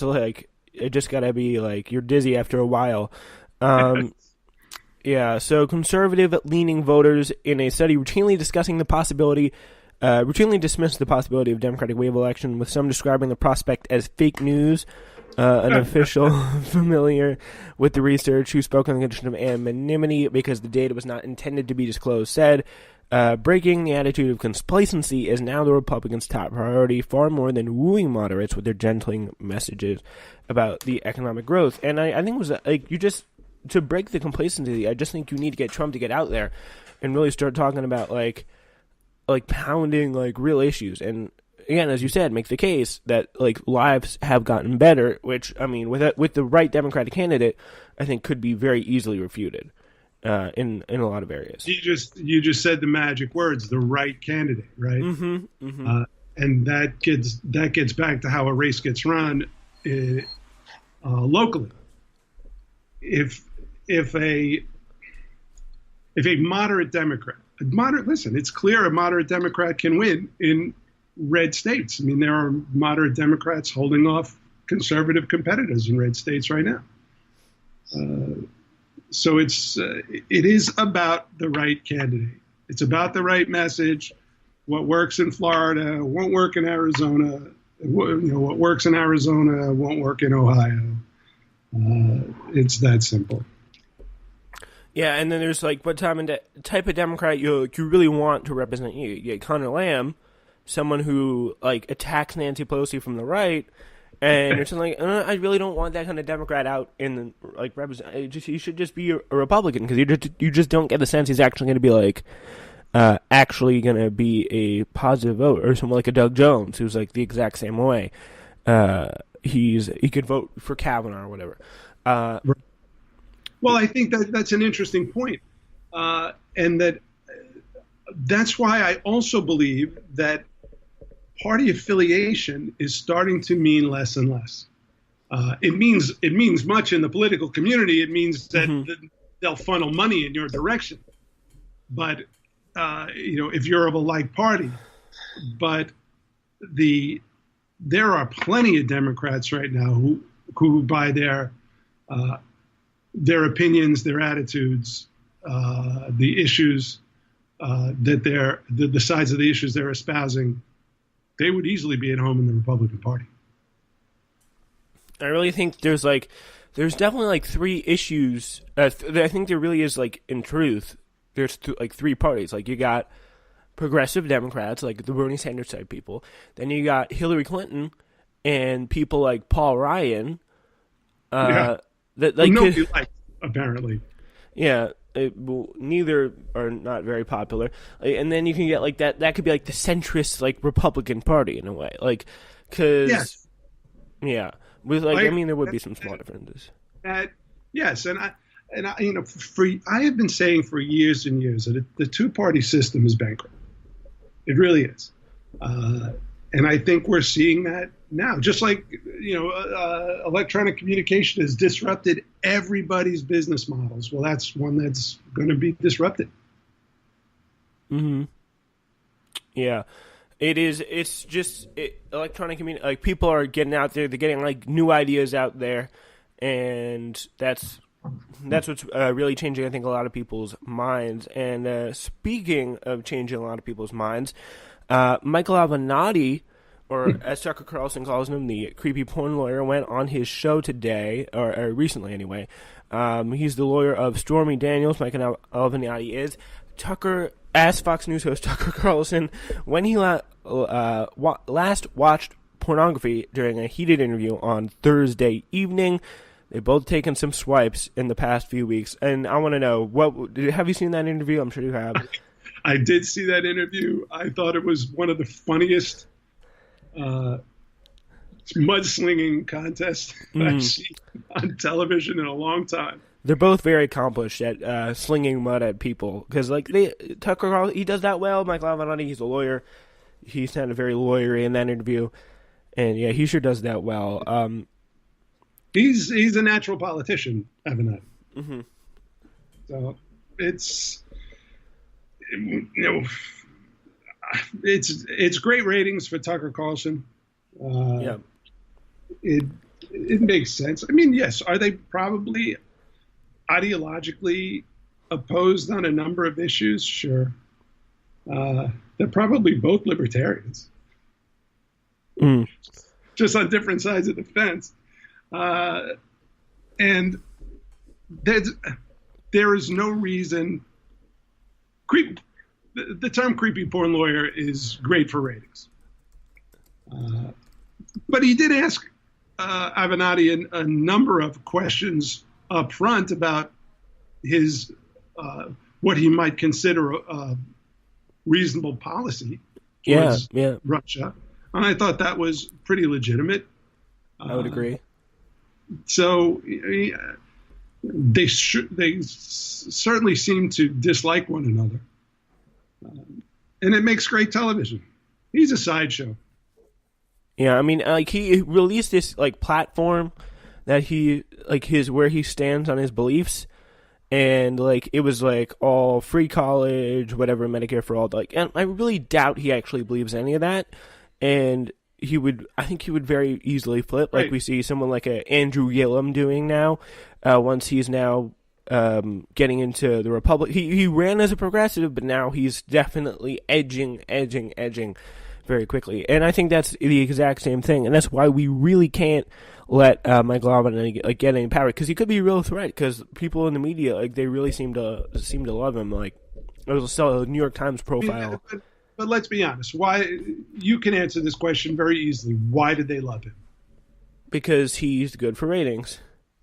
like it just gotta be like you're dizzy after a while. Yeah, so conservative-leaning voters in a study routinely dismissed the possibility of Democratic wave election, with some describing the prospect as fake news. An official familiar with the research who spoke on the condition of anonymity because the data was not intended to be disclosed said, breaking the attitude of complacency is now the Republicans' top priority, far more than wooing moderates with their gentling messages about the economic growth. And I think it was like to break the complacency, I just think you need to get Trump to get out there and really start talking about like pounding like real issues. And again, as you said, make the case that like lives have gotten better, which I mean, with the right Democratic candidate, I think could be very easily refuted in a lot of areas. You just said the magic words, the right candidate, right? Mm-hmm, mm-hmm. And that gets back to how a race gets run locally. If a moderate Democrat, listen, it's clear a moderate Democrat can win in red states. I mean, there are moderate Democrats holding off conservative competitors in red states right now. So it is about the right candidate. It's about the right message. What works in Florida won't work in Arizona. What works in Arizona won't work in Ohio. It's that simple. Yeah, and then there's like what type of Democrat you really want to represent you. You get Conor Lamb, someone who like attacks Nancy Pelosi from the right, and you're saying like, I really don't want that kind of Democrat out in the like represent. He should just be a Republican because you just don't get the sense he's actually going to be like actually going to be a positive vote, or someone like a Doug Jones who's like the exact same way. He could vote for Kavanaugh or whatever. Well, I think that's an interesting point. And that's why I also believe that party affiliation is starting to mean less and less. It means much in the political community. It means that they'll funnel money in your direction. But if you're of a like party, but there are plenty of Democrats right now who by their opinions, their attitudes, the issues that the sides of the issues they're espousing, they would easily be at home in the Republican Party. I really think there's definitely like three issues. I think there really is like in truth, there's like three parties. Like you got progressive Democrats, like the Bernie Sanders type people. Then you got Hillary Clinton and people like Paul Ryan. That like nobody likes, apparently. Yeah, neither are not very popular. And then you can get like that could be like the centrist like Republican Party in a way, like because with like I mean there would be some small differences. Yes, and I I have been saying for years and years that the two-party system is bankrupt. It really is. And I think we're seeing that now. Just like, electronic communication has disrupted everybody's business models. Well, that's one that's going to be disrupted. Mm-hmm. Yeah. It is. It's just electronic communication. Like people are getting out there. They're getting like new ideas out there, and that's what's really changing. I think a lot of people's minds. And speaking of changing a lot of people's minds, Michael Avenatti, or as Tucker Carlson calls him, the creepy porn lawyer, went on his show today, or recently anyway. He's the lawyer of Stormy Daniels. Michael Avenatti is. Tucker asked Fox News host Tucker Carlson when he last watched pornography during a heated interview on Thursday evening. They've both taken some swipes in the past few weeks, and I want to know, have you seen that interview? I'm sure you have. I did see that interview. I thought it was one of the funniest mudslinging contests I've seen on television in a long time. They're both very accomplished at slinging mud at people because, like, Tucker Carlson, he does that well. Michael Avenatti, he's a lawyer. He sounded very lawyery in that interview, and yeah, he sure does that well. He's a natural politician, Avenatti. Mm-hmm. So it's it's great ratings for Tucker Carlson. Yeah. it makes sense. I mean, yes, are they probably ideologically opposed on a number of issues? Sure. They're probably both libertarians, just on different sides of the fence. And there is no reason. The term creepy porn lawyer is great for ratings. But he did ask Avenatti a number of questions up front about his what he might consider a reasonable policy towards Russia. And I thought that was pretty legitimate. I would agree. So they certainly seem to dislike one another. And it makes great television. He's a sideshow. Yeah, I mean, like, he released this, like, platform that he, like, where he stands on his beliefs, and, like, it was, like, all free college, whatever, Medicare for all, like, and I really doubt he actually believes any of that, and I think he would very easily flip, like we see someone like Andrew Gillum doing now, once he's now getting into the Republic. He ran as a progressive, but now he's definitely edging very quickly. And I think that's the exact same thing, and that's why we really can't let Michael Avenatti get any power, because he could be a real threat, because people in the media, like, they really seem to love him. Like, it was a New York Times profile. But let's be honest. Why? You can answer this question very easily. Why did they love him? Because he's good for ratings.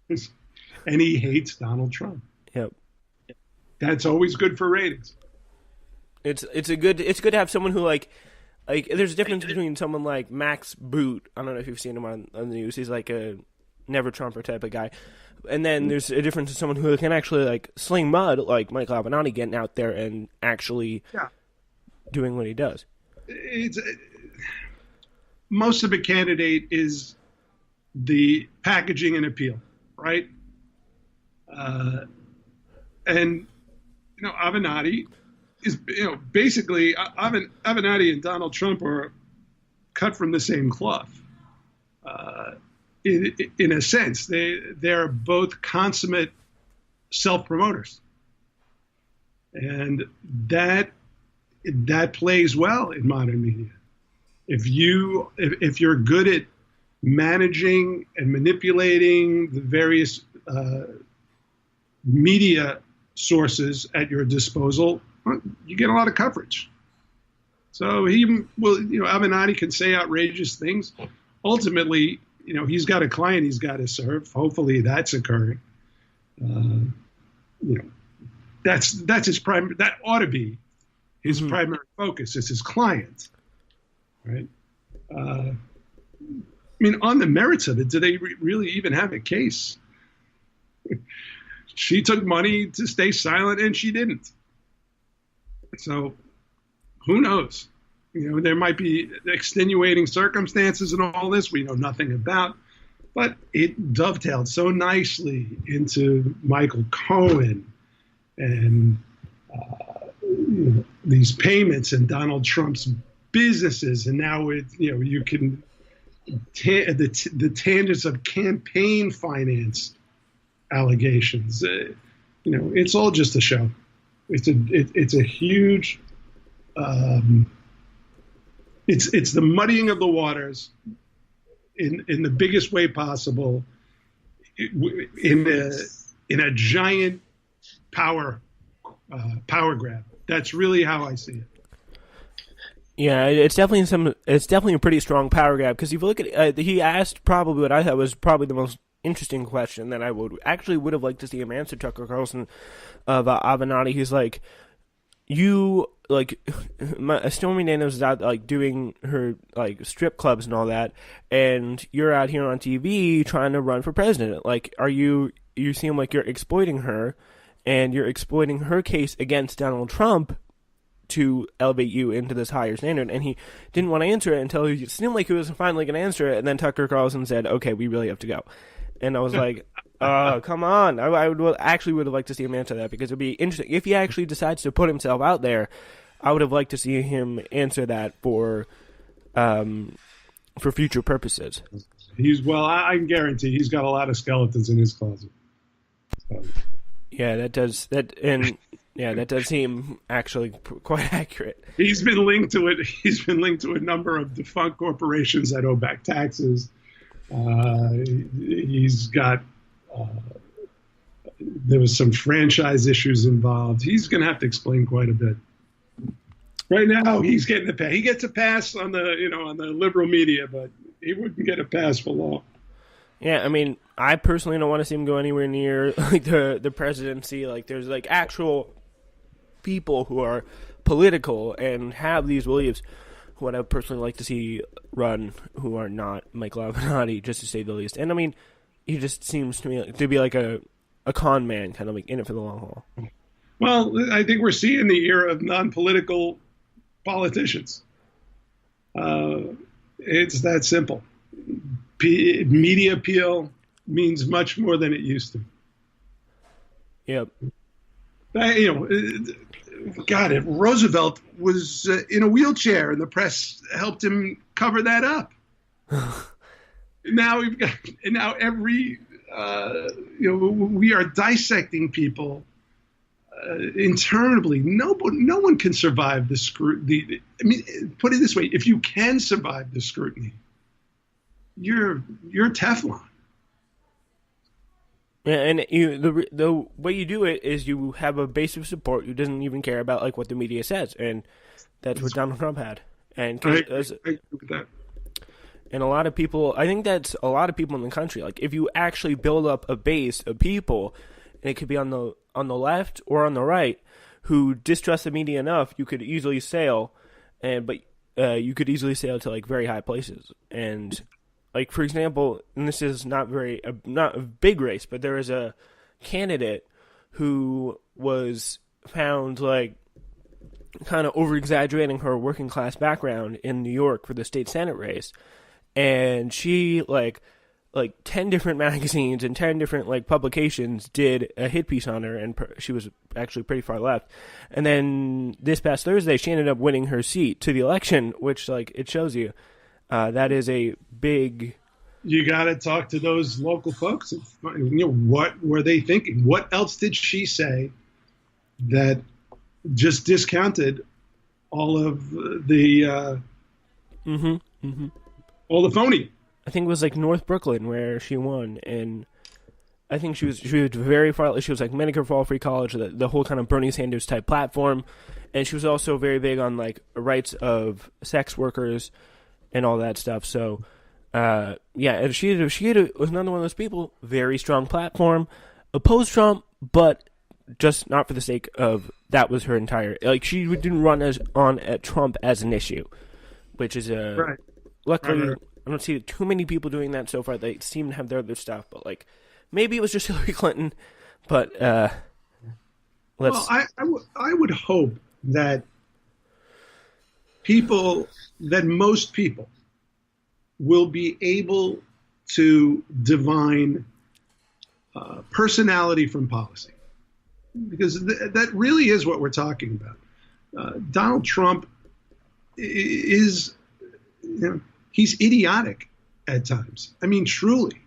And he hates Donald Trump. Yep. That's always good for ratings. It's good to have someone who like there's a difference between someone like Max Boot. I don't know if you've seen him on the news. He's like a never Trumper type of guy. And then there's a difference to someone who can actually like sling mud, like Michael Avenatti, getting out there and actually doing what he does. Most of a candidate is the packaging and appeal, right? And Avenatti is, basically Avenatti and Donald Trump are cut from the same cloth. In a sense, they're both consummate self-promoters, and that plays well in modern media. If you're good at managing and manipulating the various media sources at your disposal, you get a lot of coverage. So Avenatti can say outrageous things. Ultimately, he's got a client he's got to serve. Hopefully that's occurring. That's his primary. That ought to be his primary focus. It's his client, right? On the merits of it, do they really even have a case? She took money to stay silent, and she didn't. So, who knows? There might be extenuating circumstances in all this we know nothing about, but it dovetailed so nicely into Michael Cohen and these payments and Donald Trump's businesses, and now you can the tangents of campaign finance allegations. It's all just a show. It's a huge. It's the muddying of the waters in the biggest way possible, in a giant power grab. That's really how I see it. Yeah, it's definitely a pretty strong power grab, because if you look at he asked probably what I thought was probably the most interesting question that I would have liked to see him answer Tucker Carlson of Avenatti. He's like, Stormy Daniels is out like doing her like strip clubs and all that, and you're out here on TV trying to run for president. Like, you seem like you're exploiting her, and you're exploiting her case against Donald Trump to elevate you into this higher standard. And he didn't want to answer it until it seemed like he was finally going to answer it, and then Tucker Carlson said, "Okay, we really have to go." And I was like, come on. I would have liked to see him answer that, because it would be interesting. If he actually decides to put himself out there, I would have liked to see him answer that for future purposes. I can guarantee he's got a lot of skeletons in his closet. So. Yeah, that does seem actually quite accurate. He's been linked to it. He's been linked to a number of defunct corporations that owe back taxes. He's got. There was some franchise issues involved. He's going to have to explain quite a bit. Right now, he's getting a pass. He gets a pass on the liberal media, but he wouldn't get a pass for long. Yeah, I mean, I personally don't want to see him go anywhere near like the presidency. Like, there's like actual people who are political and have these beliefs who I'd personally like to see run, who are not Mike Lavinati, just to say the least. And I mean, he just seems to me to be like a con man, kind of like in it for the long haul. Well, I think we're seeing the era of non-political politicians. It's that simple. Media appeal means much more than it used to. Yep. God, if Roosevelt was in a wheelchair and the press helped him cover that up. Now every we are dissecting people internally. No one can survive the scrutiny. I mean, put it this way: if you can survive the scrutiny, you're Teflon. Yeah, and the way you do it is you have a base of support who doesn't even care about like what the media says, and that's what Donald Trump had. And I agree with that. And a lot of people, I think that's a lot of people in the country. Like, if you actually build up a base of people, and it could be on the left or on the right, who distrust the media enough, you could easily sail, you could easily sail to like very high places. And like, for example, and this is not a big race, but there is a candidate who was found like kind of over exaggerating her working class background in New York for the state Senate race. And she like 10 different magazines and 10 different like publications did a hit piece on her, and she was actually pretty far left. And then this past Thursday, she ended up winning her seat to the election, which like it shows you that is a big. You got to talk to those local folks. What were they thinking? What else did she say that just discounted all of the all the phony? I think it was like North Brooklyn where she won, and I think she was very far. She was like Medicare for All, free college, the whole kind of Bernie Sanders type platform, and she was also very big on like rights of sex workers and all that stuff. So, if she was another one of those people, very strong platform, opposed Trump, but just not for the sake of that was her entire like she didn't run at Trump as an issue, which is right. Luckily, right. I don't see too many people doing that so far. They seem to have their other stuff, but like maybe it was just Hillary Clinton. But I would hope that most people will be able to divine personality from policy, because that really is what we're talking about. Donald Trump is, he's idiotic at times. I mean, truly.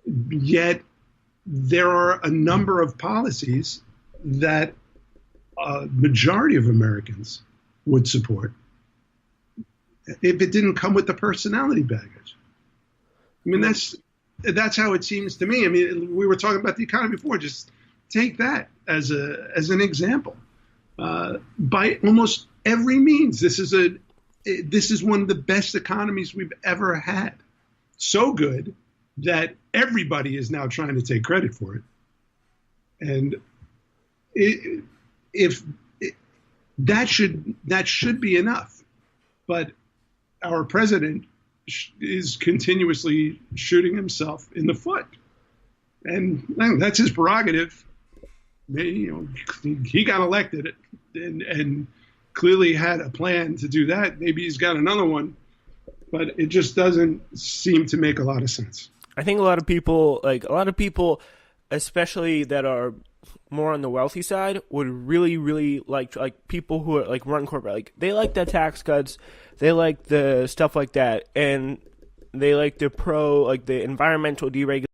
Yet there are a number of policies that a majority of Americans would support if it didn't come with the personality baggage. I mean, that's how it seems to me. I mean, we were talking about the economy before. Just take that as an example. By almost every means, this is one of the best economies we've ever had. So good that everybody is now trying to take credit for it. And that should be enough. But our president is continuously shooting himself in the foot. And that's his prerogative. He got elected and clearly had a plan to do that. Maybe he's got another one, but it just doesn't seem to make a lot of sense. I think a lot of people, especially that are more on the wealthy side, would really, really like people who are like run corporate. Like they like the tax cuts, they like the stuff like that, and they like to pro like the environmental deregulation